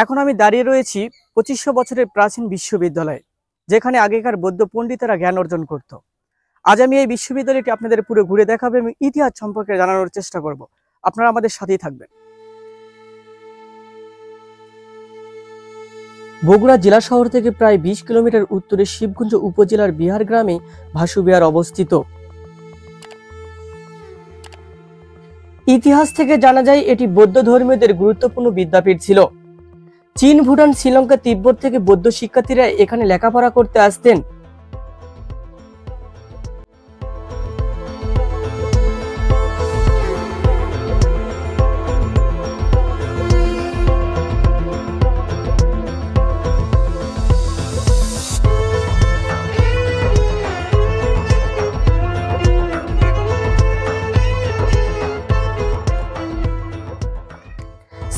এখন আমি দাঁড়িয়ে রয়েছি 2500 বছরের প্রাচীন বিশ্ববিদ্যালয়ে, যেখানে আগেকার বৌদ্ধ পণ্ডিতেরা জ্ঞান অর্জন করত। আজ আমি এই বিশ্ববিদ্যালয়টি আপনাদের পুরো ঘুরে দেখাবো এবং ইতিহাস সম্পর্কে জানানোর চেষ্টা করব। আপনারা আমাদের সাথেই থাকবেন। বগুড়া জেলা শহর থেকে প্রায় 20 কিলোমিটার উত্তরে শিবগঞ্জ উপজেলার বিহার গ্রামে ভাসু বিহার অবস্থিত। ইতিহাস থেকে জানা যায় এটি বৌদ্ধ ধর্মীয়দের গুরুত্বপূর্ণ বিদ্যাপীঠ ছিল। চীন, ভুটান, শ্রীলঙ্কা, তিব্বত থেকে বৌদ্ধ শিক্ষার্থীরা এখানে লেখাপড়া করতে আসতেন।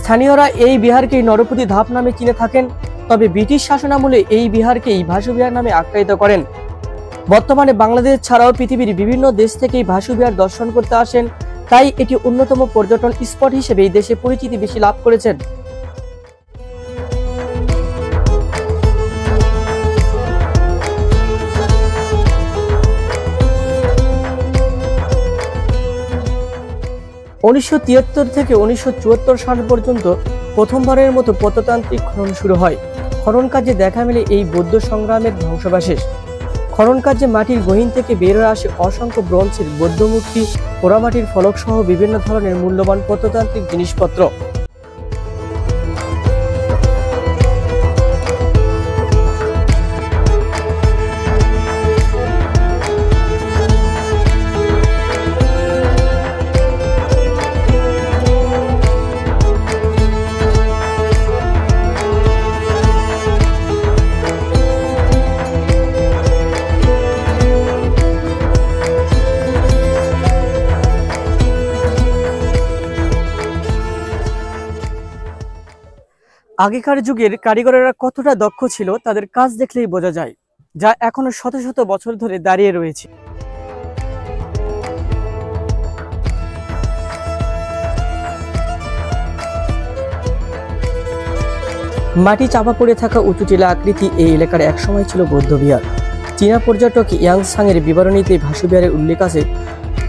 স্থানীয়রা এই বিহারকেই নরপতি ধাপ নামে চিনে থাকেন, তবে ব্রিটিশ শাসনামলে এই বিহারকেই ভাসু বিহার নামে আখ্যায়িত করেন। বর্তমানে বাংলাদেশ ছাড়াও পৃথিবীর বিভিন্ন দেশ থেকেই ভাসু বিহার দর্শন করতে আসেন, তাই এটি অন্যতম পর্যটন স্পট হিসেবে এই দেশে পরিচিতি বেশি লাভ করেছেন। উনিশশো 1973 থেকে 1974 সাল পর্যন্ত প্রথমবারের মতো প্রত্নতান্ত্রিক খনন শুরু হয়। খনন কাজে দেখা মেলে এই বৌদ্ধ সংগ্রামের ধ্বংসাবশেষ। খনন কাজে মাটির গহীন থেকে বের হয়ে আসে অসংখ্য ব্রোঞ্জের বৌদ্ধ মূর্তি, পোড়ামাটির ফলক সহ বিভিন্ন ধরনের মূল্যবান প্রত্নতান্ত্রিক জিনিসপত্র। আগেকার যুগের কারিগরেরা কতটা দক্ষ ছিল তাদের কাজ দেখলেই বোঝা যায়, যা এখনো শত শত বছর ধরে দাঁড়িয়ে রয়েছে। মাটি চাপা পড়ে থাকা উঁচু টিলা আকৃতি এই এলাকার একসময় ছিল বৌদ্ধ বিহার। চীনা পর্যটক ইয়াংসাংয়ের বিবরণীতে ভাসু বিহারের উল্লেখ আছে।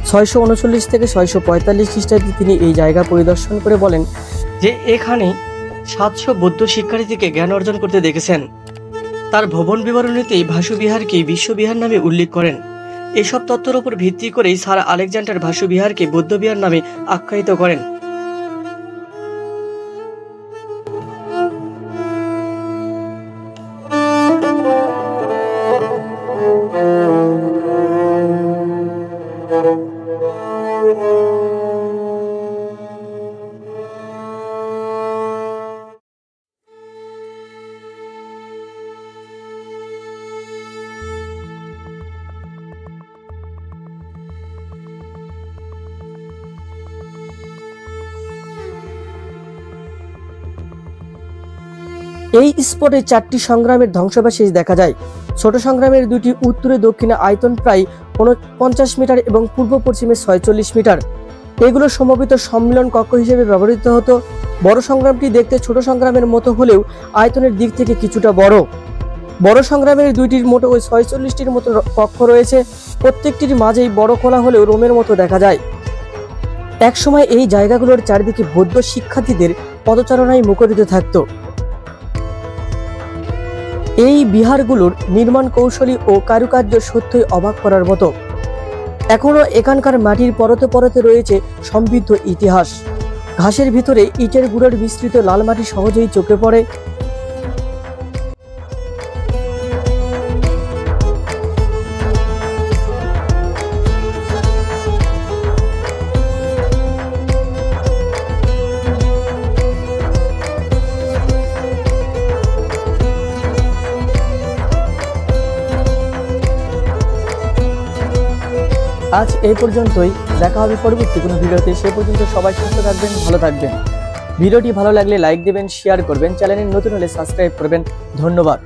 639 থেকে 645 খ্রিস্টাব্দে তিনি এই জায়গা পরিদর্শন করে বলেন যে এখানে 700 বৌদ্ধ শিক্ষার্থীকে জ্ঞান অর্জন করতে দেখেছেন। তার ভবন বিবরণীতেই ভাসু বিহারকে বিশ্ববিহার নামে উল্লেখ করেন। এসব তথ্যের উপর ভিত্তি করেই স্যার আলেকজান্ডার ভাসু বিহারকে বৌদ্ধ বিহার নামে আখ্যায়িত করেন। এই স্পটে 4টি সংগ্রামের ধ্বংসাবশেষ দেখা যায়। ছোট সংগ্রামের দুটি উত্তরে দক্ষিণে আয়তন প্রায় 49 মিটার এবং পূর্ব পশ্চিমে 46 মিটার। এগুলো সমবেত সম্মিলন কক্ষ হিসেবে ব্যবহৃত হতো। বড় সংগ্রামটি দেখতে ছোট সংগ্রামের মতো হলেও আয়তনের দিক থেকে কিছুটা বড়। বড় সংগ্রামের দুইটির মোট ওই 46টির মতো কক্ষ রয়েছে। প্রত্যেকটির মাঝেই বড় খোলা হলেও রোমের মতো দেখা যায়। একসময় এই জায়গাগুলোর চারিদিকে বৌদ্ধ শিক্ষার্থীদের পদচারণায় মুখরিত থাকত। এই বিহারগুলোর নির্মাণ কৌশলী ও কারুকার্য সত্যই অবাক করার মতো। এখনো এখানকার মাটির পরতে পরতে রয়েছে সমৃদ্ধ ইতিহাস। ঘাসের ভিতরে ইটের গুঁড়োর মিশ্রিত লাল মাটি সহজেই চোখে পড়ে। আজ এই পর্যন্তই। দেখা হবে পরবর্তী কোনো ভিডিওতে। সে পর্যন্ত সবাই সুস্থ থাকবেন, ভালো থাকবেন। ভিডিওটি ভালো লাগলে লাইক দিবেন, শেয়ার করবেন, চ্যানেলে নতুন হলে সাবস্ক্রাইব করবেন। ধন্যবাদ।